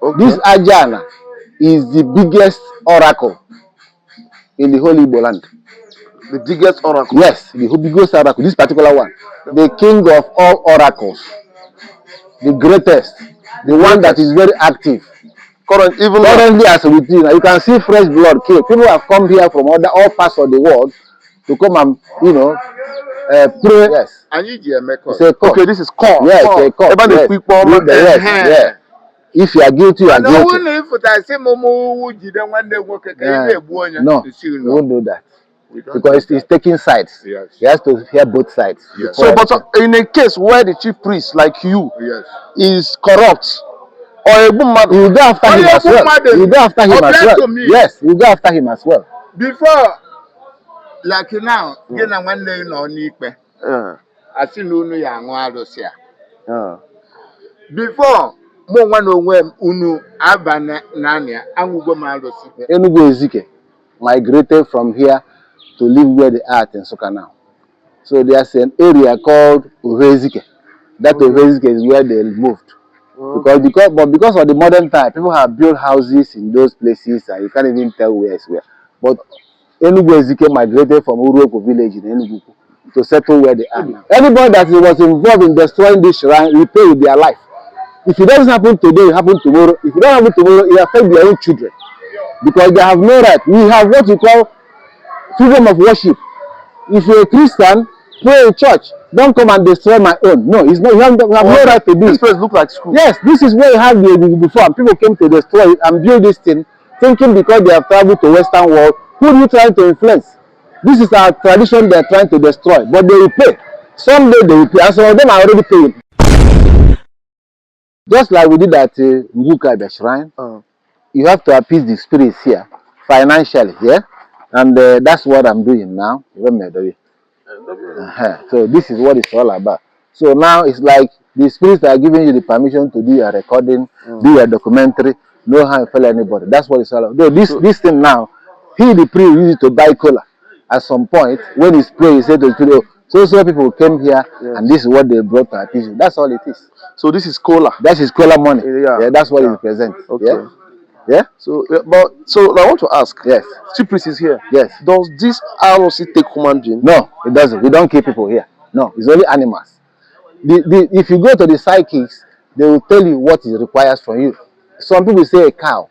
Okay. This Ajana is the biggest oracle in the whole Igbo land. The biggest oracle? Yes, the biggest oracle, this particular one. The king of all oracles. The greatest. The one that is very active. Currently as we do now, you can see fresh blood came. People have come here from all parts of the world to come and, pray. Yes. It's a court. Okay, this is court. Yeah, it's a court. Yes. Yeah. If you are guilty, you are guilty. No, we won't do that. Because he's taking sides. Yes. He has to hear both sides. Yes. So, but in a case where the chief priest, like you, is corrupt, or a woman, you go after him as well. You go after him as well. Yes, you go after him as well. Before, like now, you know when they know Nipe. I see no young Wadosia. Before, more one when Unu Abana Nania, Amugo Madosi. Enugu Ezike migrated from here to live where they are in Soka now. So there's an area called Uvezike. That Uvezike is where they moved. Because of the modern time, people have built houses in those places and you can't even tell where is where. But Enugu Ezike migrated from Uruoku village in Enugu to settle where they are now. Anybody that was involved in destroying this shrine will pay with their life. If it doesn't happen today, it happen tomorrow. If it doesn't happen tomorrow, it affects their own children. Because they have no right. We have what we call freedom of worship. If you're a Christian, pray in church. Don't come and destroy my own. No, it's not. You have no right to do it. This place looks like school. Yes, this is where you have the Igbo before, and people came to destroy it and build this thing, thinking because they have traveled to Western world, who are you trying to influence? This is our tradition they are trying to destroy, but they will pay. Someday they will pay, and some of them are already paying. Just like we did at Mbuka, the shrine, you have to appease the spirits here financially, yeah? And that's what I'm doing now. So this is what it's all about. So now it's like the spirits are giving you the permission to do your recording, do your documentary, no harm for anybody. That's what it's all about. Though this thing now, the priest used it to buy cola. At some point, when he's praying, he said to the spirit, so people came here, and this is what they brought to our attention. That's all it is. So this is cola. That is cola money. Yeah, that's what it represents. Okay. Yeah. Yeah. So, so I want to ask. Yes. Chief priest is here. Yes. Does this ROC take human being? No, it doesn't. We don't keep people here. No, it's only animals. If you go to the psychics, they will tell you what it requires from you. Some people say a cow.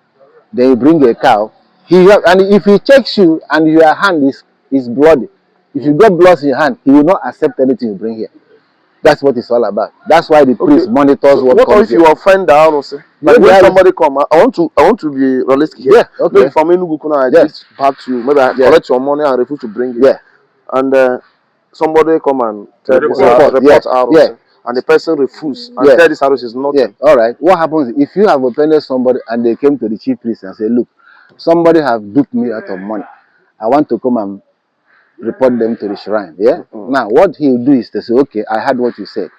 Then you bring a cow. And if he checks you and your hand is bloody, if you got blood in your hand, he will not accept anything you bring here. That's what it's all about. That's why the priest monitors what comes here. What if you offend the ROC? Like when somebody come, I want to be realistic here. Yeah, okay. Maybe from Enugu, I just back to you. Maybe I collect your money and refuse to bring it. Yeah. And somebody come and report ROC. Yeah. And the person refuses and tell this ROC is nothing. Yeah. All right. What happens if you have offended somebody and they came to the chief priest and say, look, somebody have duped me out of money. I want to come and report them to the shrine. Yeah. Now what he will do is to say, okay, I heard what you said.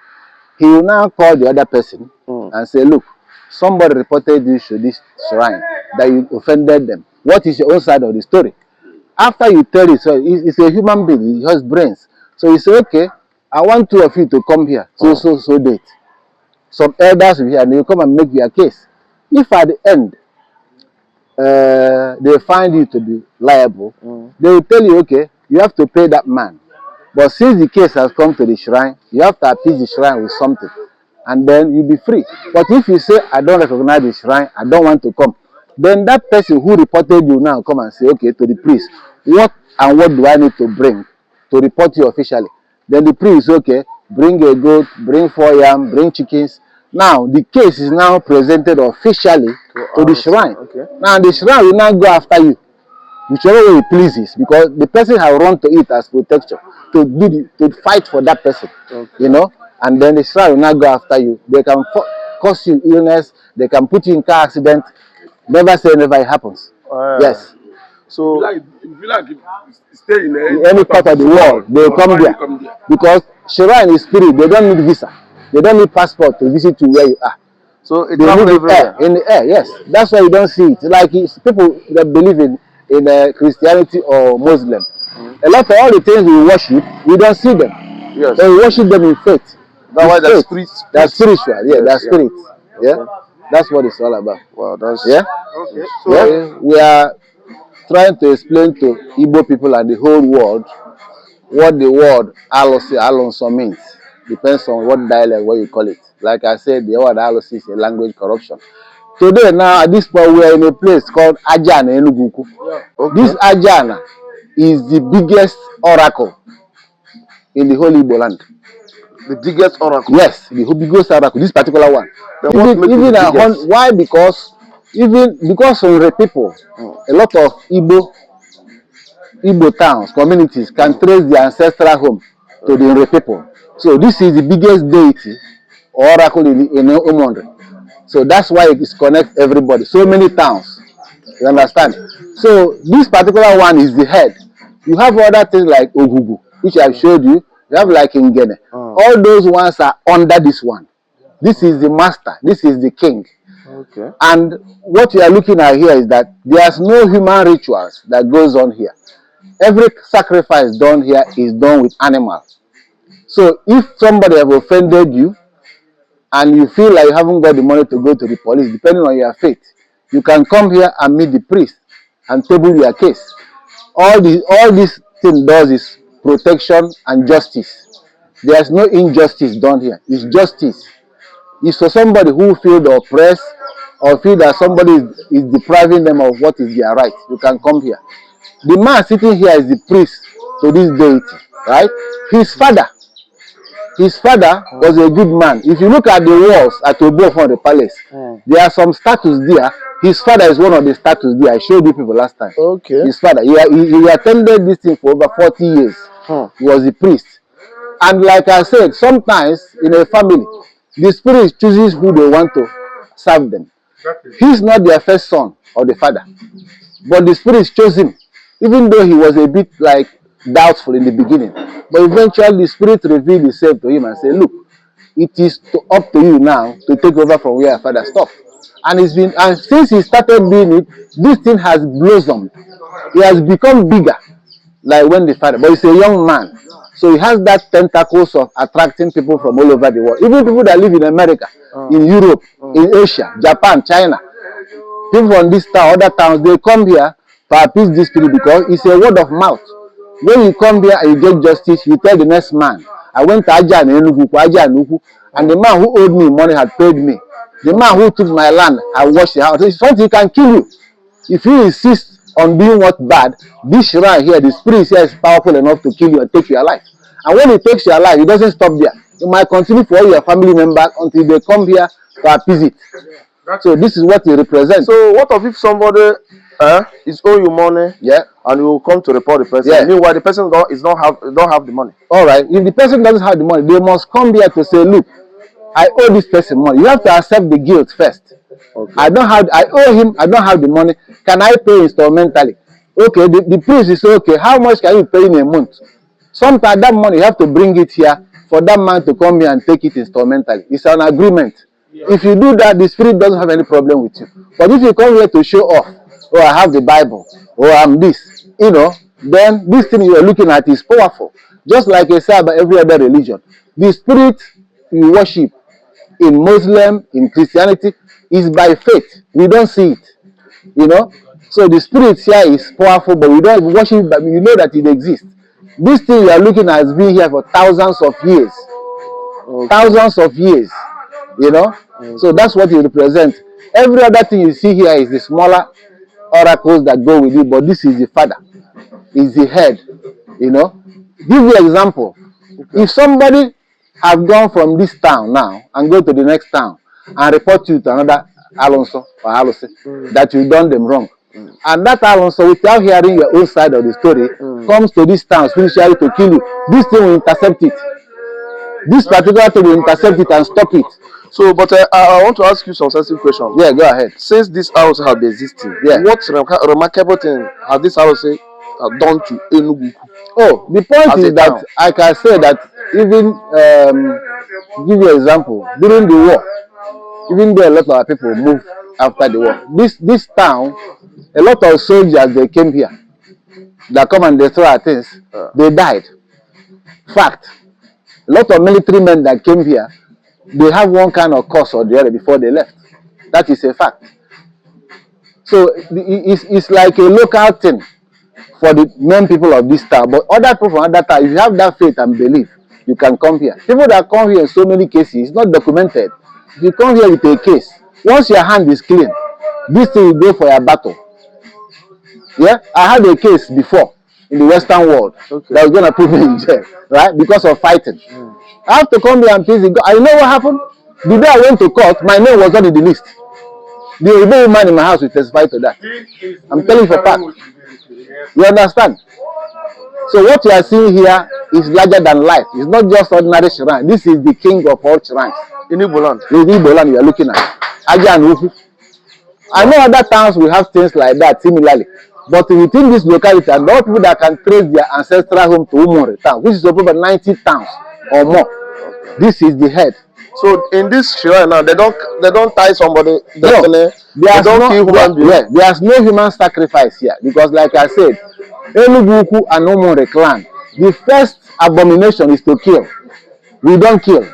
He will now call the other person and say, look, somebody reported you to this shrine that you offended them. What is your own side of the story? After you tell it, so it's a human being, he has brains. So he say, okay, I want two of you to come here. So date. Some elders will be here and they will come and make their case. If at the end they find you to be liable, they will tell you, okay, you have to pay that man. But since the case has come to the shrine, you have to appease the shrine with something. And then you'll be free. But if you say, I don't recognize the shrine, I don't want to come, then that person who reported you now come and say, okay, to the priest, what do I need to bring to report you officially? Then the priest, okay, bring a goat, bring 4 yams, bring chickens. Now, the case is now presented officially to the shrine. Okay. Now, the shrine will now go after you, whichever way it pleases, because the person has run to it as protection, to fight for that person, you know. And then the shrine will now go after you. They can cause you illness, they can put you in car accident. Never say never, it happens. Yes. So, if you like stay in any part of the world, they come there. Because shrine is spirit, they don't need visa. They don't need passport to visit you where you are. So it they live in the air, yes. That's why you don't see it. Like people that believe in Christianity or Muslim. A lot of all the things we worship, we don't see them. Yes. So we worship them in faith. That's why they're spiritual. Yeah, they're spirits. Yeah. That's what it's all about. Wow, that's Yeah? Okay. So Yeah? We are trying to explain to Igbo people and the whole world what the word Alonso means. Depends on what dialect, what you call it. Like I said, the word Alonso is a language corruption. Today, now, at this point, we are in a place called Ajana Enuguku. okay. This Ajana is the biggest oracle in the whole Igbo land. The biggest oracle. Yes, the biggest oracle, this particular one. Then what makes it the biggest? Why? Because from the people, a lot of Igbo towns, communities can trace their ancestral home to the Nre people. So this is the biggest deity or oracle in Umondre. So that's why it connects everybody. So many towns. You understand? So this particular one is the head. You have other things like Ogugu, which I've showed you. You have like Ngene. All those ones are under this one. This is the master. This is the king. Okay. And what you are looking at here is that there's no human rituals that goes on here. Every sacrifice done here is done with animals. So if somebody have offended you and you feel like you haven't got the money to go to the police, depending on your faith, you can come here and meet the priest and table your case. All this thing does is protection and justice. There's no injustice done here. It's justice. It's for somebody who feel oppressed or feel that somebody is depriving them of what is their right. You can come here. The man sitting here is the priest to this deity, right? His father was a good man. If you look at the walls at Obo from the palace, there are some statues there. His father is one of the statues there. I showed you people last time. Okay. His father, he attended this thing for over 40 years. He was a priest. And like I said, sometimes in a family, the spirit chooses who they want to serve them. He's not their first son or the father, but the spirit chose him, even though he was a bit like doubtful in the beginning. But eventually the spirit revealed itself to him and said, look, it is up to you now to take over from where your father stopped. And since he started doing it, this thing has blossomed. He has become bigger, like when the father, but he's a young man. So he has that tentacles of attracting people from all over the world. Even people that live in America, in Europe, in Asia, Japan, China. People from this town, other towns, they come here to appease this spirit because it's a word of mouth. When you come here and you get justice, you tell the next man, I went to Aja and Enugu, and the man who owed me money had paid me. The man who took my land had washed the house. It's something can kill you. If you insist on doing what bad, this shrine here, the spirit here is powerful enough to kill you and take your life. And when it takes your life, it doesn't stop there. You might continue for all your family members until they come here to appease it. So this is what it represents. So what if somebody is owing you money, and you will come to report the person? Meanwhile, the person don't have the money. All right. If the person doesn't have the money, they must come here to say, look, I owe this person money. You have to accept the guilt first. Okay. I owe him. I don't have the money. Can I pay instrumentally? Okay. The priest is okay. How much can you pay in a month? Sometimes that money you have to bring it here for that man to come here and take it instrumentally. It's an agreement. If you do that, the spirit doesn't have any problem with you. But if you come here to show off, oh, I have the Bible, oh, I'm this, then this thing you are looking at is powerful. Just like I said about every other religion. The spirit you worship in Muslim, in Christianity, is by faith. We don't see it, So the spirit here is powerful, but we don't worship it, but we know that it exists. This thing you are looking at has been here for thousands of years. Okay. Thousands of years. So that's what it represents. Every other thing you see here is the smaller oracles that go with it, but this is the father, is the head. Give you an example. Okay. If somebody have gone from this town now and go to the next town and report you to another Alonso or Alose that you've done them wrong, and that Alonso, without hearing your own side of the story, comes to this town spiritually to kill you, this thing will intercept it. This particular thing will intercept it and stop it. So, but I want to ask you some sensitive questions. Yeah, go ahead. Since this house has been existing, what remarkable thing has this house done to Enugu? Oh, the point is that I can say that even, give you an example, during the war, even though a lot of our people moved after the war, this town, a lot of soldiers, they came here, that come and destroy our things, they died. Fact. A lot of military men that came here, they have one kind of cause or the other before they left. That is a fact. So it's like a local thing for the main people of this town. But other people from other town, if you have that faith and belief, you can come here. People that come here in so many cases, it's not documented. If you come here with a case, once your hand is clean, this thing will go for your battle. Yeah, I had a case before in the Western world that was gonna put me in jail, right? Because of fighting. I have to come here and please God. I know what happened. The day I went to court, my name was not in the list. The Igbo man in my house will testify to that. I'm telling you for fact. You understand? So what you are seeing here is larger than life. It's not just ordinary shrine. This is the king of all shrines. In Igbo land. In Igbo land you are looking at. Aja and Ufu. I know other towns will have things like that similarly. But within this locality, and all people that can trace their ancestral home to Umore town, which is over 90 towns or more. This is the head. So in this shrine now, they don't tie somebody. No, there's no human sacrifice here because, like I said, Enuguku and Umore clan, the first abomination is to kill. We don't kill.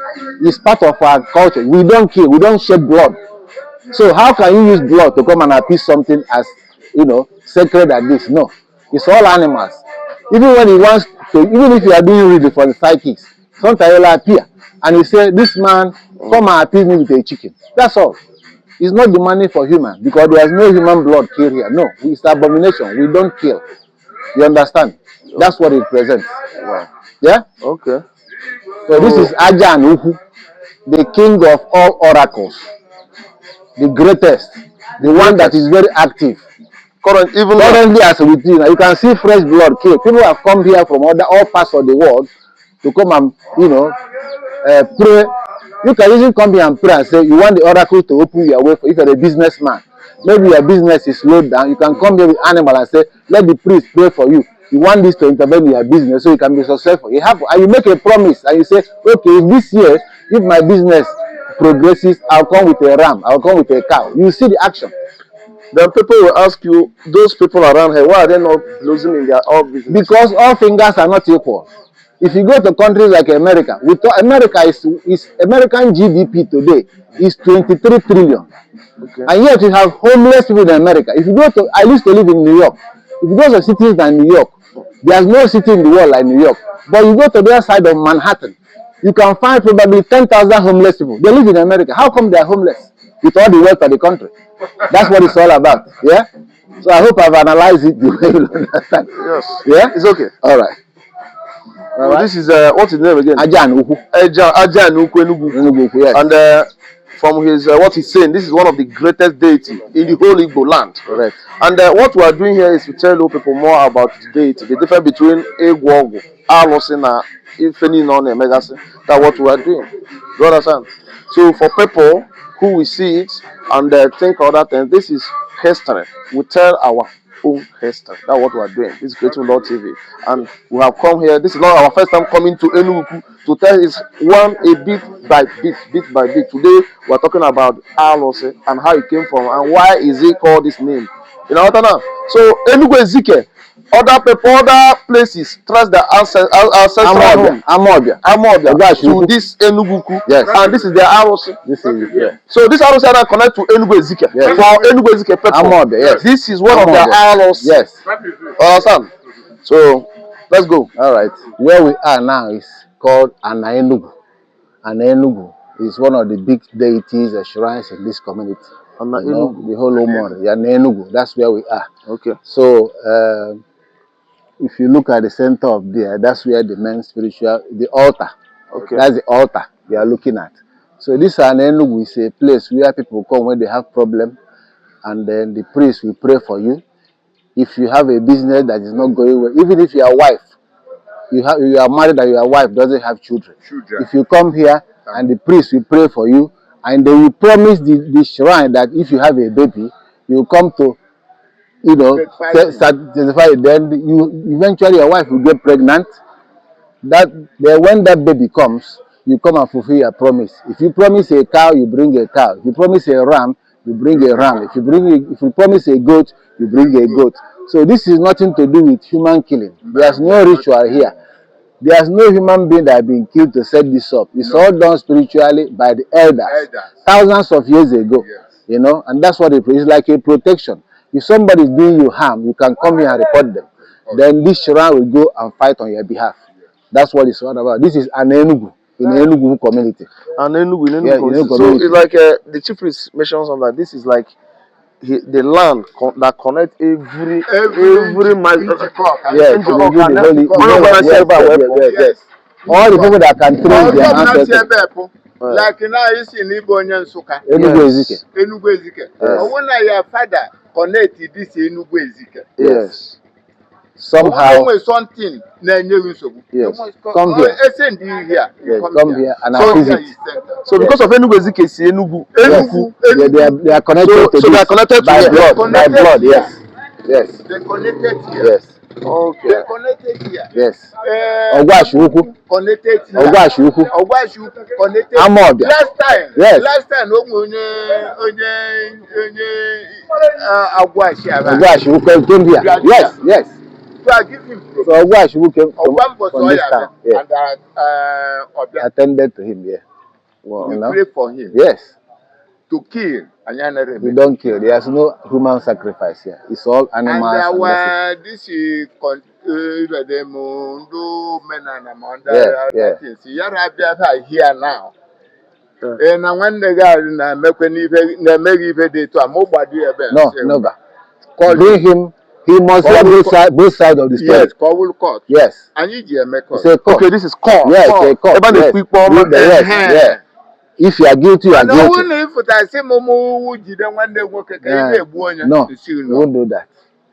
It's part of our culture. We don't kill. We don't shed blood. So how can you use blood to come and appease something as, sacred as this? No, it's all animals. Even when he wants to, even if you are doing reading for the psychics, sometimes he will appear and he say, "This man, come and appease me with a chicken." That's all. It's not the money for human because there is no human blood killed here. No, it's abomination. We don't kill. You understand? That's what it represents. Wow. Yeah. Okay. So this is Aja and Uhu, the king of all oracles, the greatest, the one that is very active. Currently, as we do, you can see fresh blood killed. People have come here from all parts of the world to come and pray. You can even come here and pray and say you want the oracle to open your way for if you're a businessman. Maybe your business is slowed down. You can come here with animal and say, let the priest pray for you. You want this to intervene in your business so you can be successful. And you make a promise and you say, okay, this year, if my business progresses, I'll come with a ram, I'll come with a cow. You see the action. Then people will ask you, those people around here, why are they not losing in their own business? Because all fingers are not equal. If you go to countries like America, America is American GDP today is 23 trillion. Okay. And yet you have homeless people in America. If you go to, I used to live in New York. If you go to cities like New York, there's no city in the world like New York. But you go to the other side of Manhattan, you can find probably 10,000 homeless people. They live in America. How come they are homeless? With all the wealth of the country. That's what it's all about. Yeah? So I hope I've analyzed it the way you understand. Yes. Yeah? It's okay. All right. All right. This is, what's his name again? Aja and Uku. Aja and Uku Enugu. Yes. And from his, what he's saying, this is one of the greatest deity in the whole Igbo land. Correct. And what we are doing here is to tell people more about the deity, the difference between Egwogu, Alosina, Ifeni None, Megasi. That's what we are doing. You understand? So for people who will see it and think other things, this is history. We tell our own history. That's what we are doing. This is Creative Law TV. And we have come here. This is not our first time coming to Enugu to tell is one a bit by bit. Today we are talking about Alose and how it came from and why is it called this name. You know what I mean? So Enugu Ezike. Other people, other places trust the ancestral home. Amobia. To this Enuguku. Yes. And this is their house. This is yeah. So this house are connect to Enugu Ezike. Yes. For Enugu Ezike people. Amobia, yes. This is one of their house. Yes. Understand? So let's go. All right. Where we are now is called Anaenugu. Anaenugu is one of the big deities and shrines in this community. The whole Omor. Anaenugu. That's where we are. Okay. So if you look at the center of there, that's where the main spiritual, the altar. Okay. That's the altar we are looking at. So this Anaenugu is a place where people come when they have problem, and then the priest will pray for you. If you have a business that is not going well, even if your wife, you are married and your wife doesn't have children. If you come here and the priest will pray for you, and they will promise the shrine that if you have a baby, you will come to certify, then you eventually your wife will get pregnant. Then when that baby comes, you come and fulfill your promise. If you promise a cow, you bring a cow. If you promise a ram, you bring a ram. If you promise a goat, you bring a goat. So this is nothing to do with human killing. There's no ritual here. There's no human being that has been killed to set this up. It's all done spiritually by the elders. Thousands of years ago. Yes. You know, and that's what it is, like a protection. If somebody is doing you harm, you can come here and report them. Then this shrine will go and fight on your behalf. That's what it's all about. This is an Enugu, in the Enugu community. An Enugu, in Enugu, yeah, community. So it's like the chief priest mentions on that. This is like the land that connects every yes. All the people that can trace their ancestors. Like now you see Igbo Nsuka. Enugu Ezike. Enugu Ezike. When your father connected this Enugu Ezike. Yes. Somehow. Something. Yes. Come here. Yes. Come here and visit. So because of Enugu Ezike, it's Enugu. Yes. They are connected to so they are connected by blood. By blood. Yes. Yes. They connected here. Yes. Okay. They connected here. Yes. Ogwashuku. Connected here. Ogwashuku. Ogwashuku connected. Amobia. Last time. Yes. Last time, Ogwashuku came here. Yes. Yes. So I give him. So Ogwashuku came from this town. Yeah. And attended to him. Yeah. Wow. You pray for him. Yes. To kill. We don't kill. There's no human sacrifice here. It's all animals. And this is here now. And when the guy no, never. Bring him. He must have both sides of the story. Yes, court. Yes. And you make court. Okay, this is court. Yes, a court. Yes. Yeah. If you are guilty, you are guilty. No, we won't do that.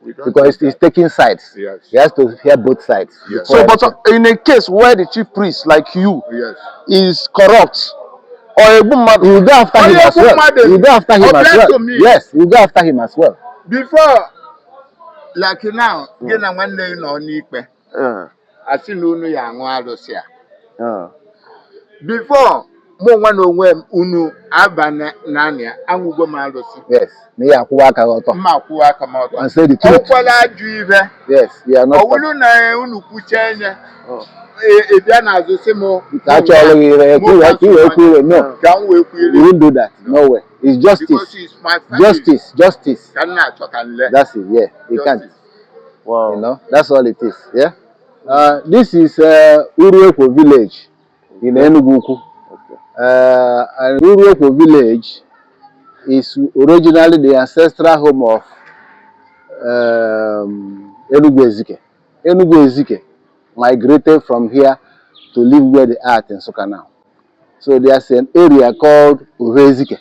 Because he's taking sides. Yes. He has to hear both sides. Yes. So, but in a case where the chief priest, like you, yes, is corrupt, or a woman, you go after him as well. You go after him as well. Yes, you go after him as well. Before, like now, you know one day no nipe. I see no young Wadosia. Before. Unu abana nania angugo malosi. Yes, me akuwaka oto. Ma akuwaka moto. And say the truth. Okwala juive. Yes, we are not. Owulu na unu kuchenye. Ebia na azo semo. Actually, no. Can we we won't do that. No way. It's justice. Because it's my family. Justice. Can that's it. Yeah, you can't. Wow. You know, that's all it is. Yeah. This is Urueko village in Enugu. And Urueko village is originally the ancestral home of Enugu Ezike. Enugu Ezike migrated from here to live where they are in Nsukka now. So there's an area called Ezike.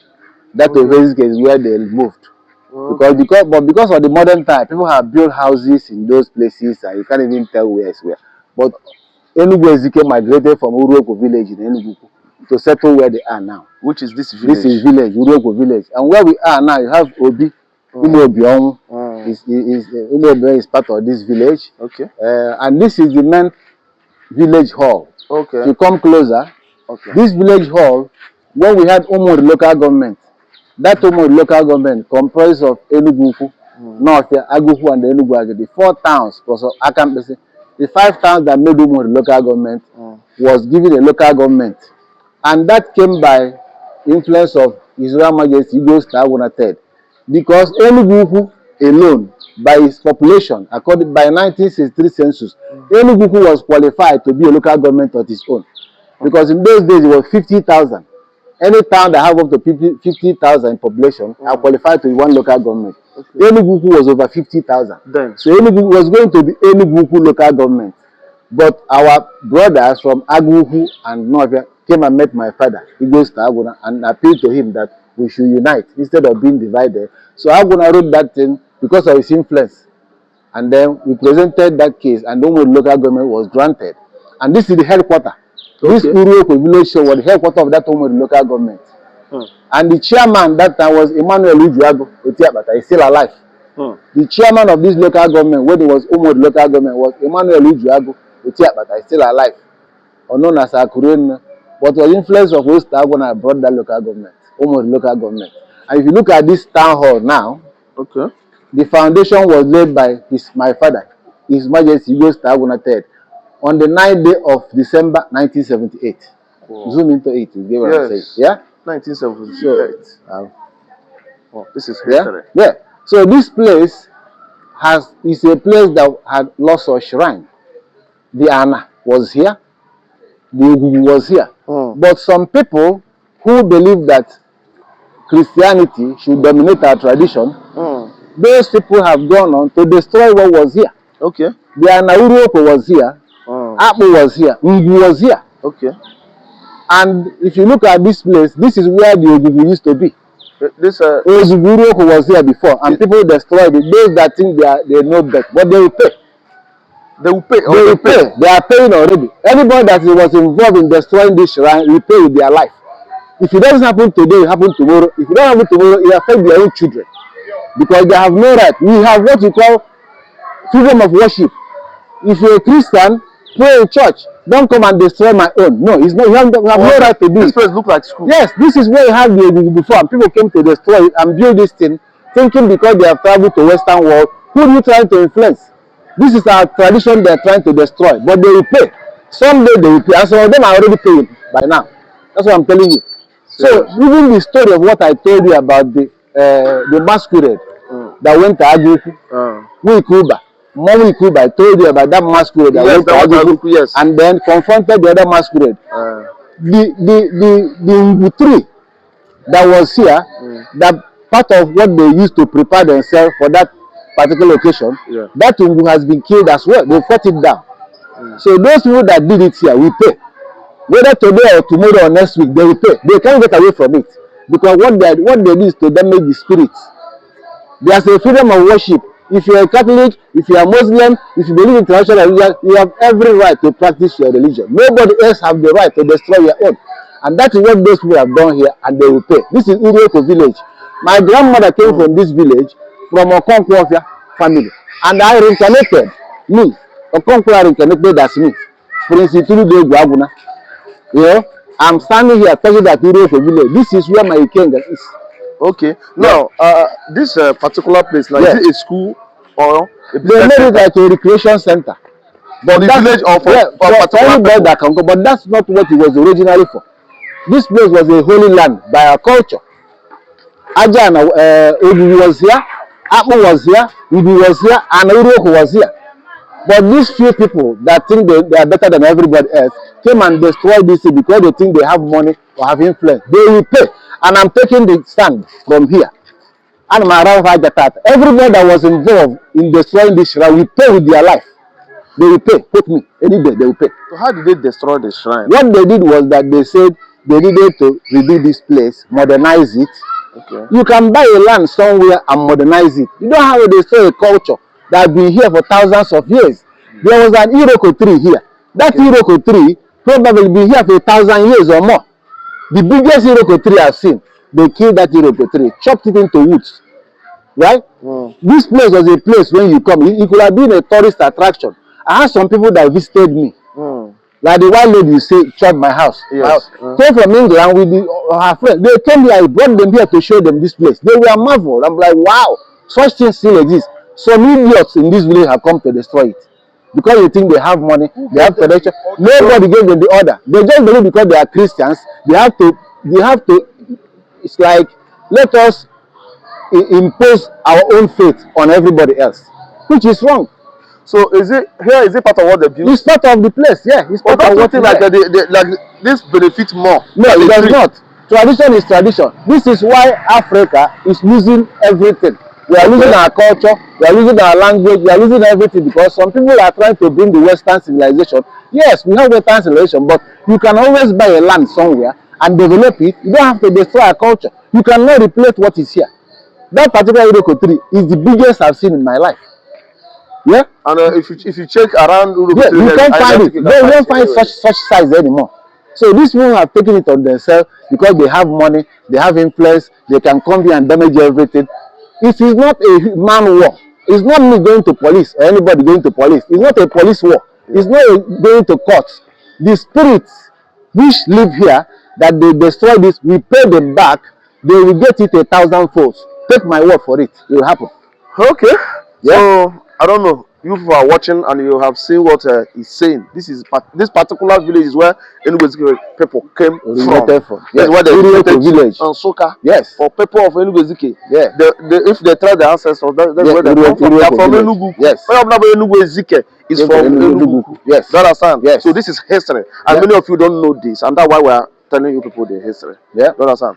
That Ezike is where they moved. Because of the modern time, people have built houses in those places and you can't even tell where is where. But Enugu Ezike migrated from Urueko village in Enugu to settle where they are now. Which is this village? This is village, Urueko village. And where we are now, you have Obi. Umobiong is part of this village. Okay. And this is the main village hall. Okay. If you come closer, this village hall, when we had Umur local government, that Umur local government comprised of Enugu, North, Aguhu, and Enugu, the 4 towns, plus Akampesi. The 5 towns that made Umur local government was given a local government. And that came by influence of His Royal Majesty Igbo Staguna III. Because Enugu alone, by its population, according by 1963 census, Enugu was qualified to be a local government of its own. Because in those days it was 50,000. Any town that have up to 50,000 in population are qualified to be one local government. Enugu was over 50,000. So Enugu was going to be Enugu local government. But our brothers from Aguhu and North came and met my father, Igbo Staguna, and appealed to him that we should unite instead of being divided. So Aguna wrote that thing because of his influence. And then we presented that case and the local government was granted. And this is the headquarters. This Urueko village show was the headquarters of that local government. And the chairman that time was Emmanuel Ujuago, but he's still alive. The chairman of this local government, when it was Umod local government, was Emmanuel Ujuago, but he's still alive. Or known as Akuren. But the influence of Ostagona brought that local government, Umod local government. And if you look at this town hall now, the foundation was laid by my father, His Majesty Igbo Staguna III, on the 9th day of December 1978. Wow. Zoom into it, you get what I'm saying. Yeah? 1978. Oh, this is history. Yeah. So this place is a place that had lots of shrine. The Ana was here, the Ugugu was here. But some people who believe that Christianity should dominate our tradition, those people have gone on to destroy what was here. Okay. The Ana Uruoko was here, Apu was here, Ugu was here. Okay. And if you look at this place, this is where the Ugugu used to be. This Uruoko was here before, and people destroyed it. Those that think they know better, but they will pay. They will pay. They will pay. They are paying already. Anybody that was involved in destroying this shrine will pay with their life. If it doesn't happen today, it happen tomorrow. If it doesn't happen tomorrow, it affects their own children. Because they have no right. We have what we call freedom of worship. If you're a Christian, pray in church. Don't come and destroy my own. No, it's not. You have no right to do it. This place looks like school. Yes, this is where you have the Igbo before, and people came to destroy it and build this thing, thinking because they have traveled to Western world, who are you trying to influence? This is our tradition they're trying to destroy, but they will pay. Someday they will pay, and some of them are already paying by now. That's what I'm telling you. So even the story of what I told you about the masquerade that went to Aguku, Wikuba, Mom Wikuba, I told you about that masquerade that went to Aguku, and then confronted the other masquerade. The tree that was here, that part of what they used to prepare themselves for that particular occasion, that Ungu has been killed as well. They cut it down. So those people that did it here, we pay. Whether today or tomorrow or next week, they will pay. They can't get away from it. Because what they do is to damage the spirits. There's a freedom of worship. If you're a Catholic, if you're a Muslim, if you believe in traditional religion, you have every right to practice your religion. Nobody else has the right to destroy your own. And that is what those people have done here, and they will pay. This is Uruoko village. My grandmother came from this village, from Okonkwo family. And I reincarnated me. Okonkwo reincarnated as me. Prince Ituru de Guaguna. You know, I'm standing here talking about Uruoko village. This is where my Ikenga is. Okay. Now, this particular place, now, is it a school or a they made it like a recreation center? But the village or for anybody that can go, but that's not what it was originally for. This place was a holy land by our culture. Ajana Ugu was here, Apu was here, Ugu was here, and Uruoko was here. But these few people that think they are better than everybody else came and destroyed this thing because they think they have money or have influence. They will pay. And I'm taking the stand from here. And everybody that was involved in destroying this shrine will pay with their life. They will pay. Put me. Any day they will pay. So how did they destroy the shrine? What they did was that they said they needed to redo this place, modernize it. Okay. You can buy a land somewhere and modernize it. You don't have to destroy a culture that has been here for thousands of years. There was an Iroko tree here. That Iroko tree probably been here for 1,000 years or more. The biggest Iroko tree I've seen, they killed that Iroko tree, chopped it into woods. Right? This place was a place when you come, it could have been a tourist attraction. I had some people that visited me. Like the white lady say, chopped my house. Yes. Came from England with her friends. They came here, I brought them here to show them this place. They were marveled. I'm like, wow, such things still exist. Some idiots in this village have come to destroy it. Because they think they have money, they have connection. Nobody gave them the order. They just believe because they are Christians, they have to, it's like, let us impose our own faith on everybody else, which is wrong. So is it part of what they built? It's part of the place, yeah. It's part of what like this benefits more. No, it does not. Tradition is tradition. This is why Africa is losing everything. We are losing our culture, we are losing our language, we are losing everything because some people are trying to bring the Western civilization. Yes, we have Western civilization, but you can always buy a land somewhere and develop it. You don't have to destroy our culture. You cannot replace what is here. That particular Iroko tree is the biggest I've seen in my life. Yeah. And if you check around Uruk, you can't find it. They won't find such size anymore. So these people have taken it on themselves because they have money, they have influence, they can come here and damage everything. It is not a man war. It's not me going to police or anybody going to police. It's not a police war. It's not going to courts. The spirits which live here that they destroy this, we pay them back. They will get it 1,000 folds. Take my word for it. It will happen. Okay. Yeah. So I don't know. you people are watching and you have seen what he's saying. This particular village is where Enugu people came from. Yes. That's where they originated village. And Soka. Yes. For people of Enugu. Yeah. If they try their ancestors, that's where they come from. They are from Enugu. Yes. Enugu is from Enugu. Yes. Do you understand? Yes. So this is history. And many of you don't know this. And that's why we are telling you people the history. Yeah. Do you understand?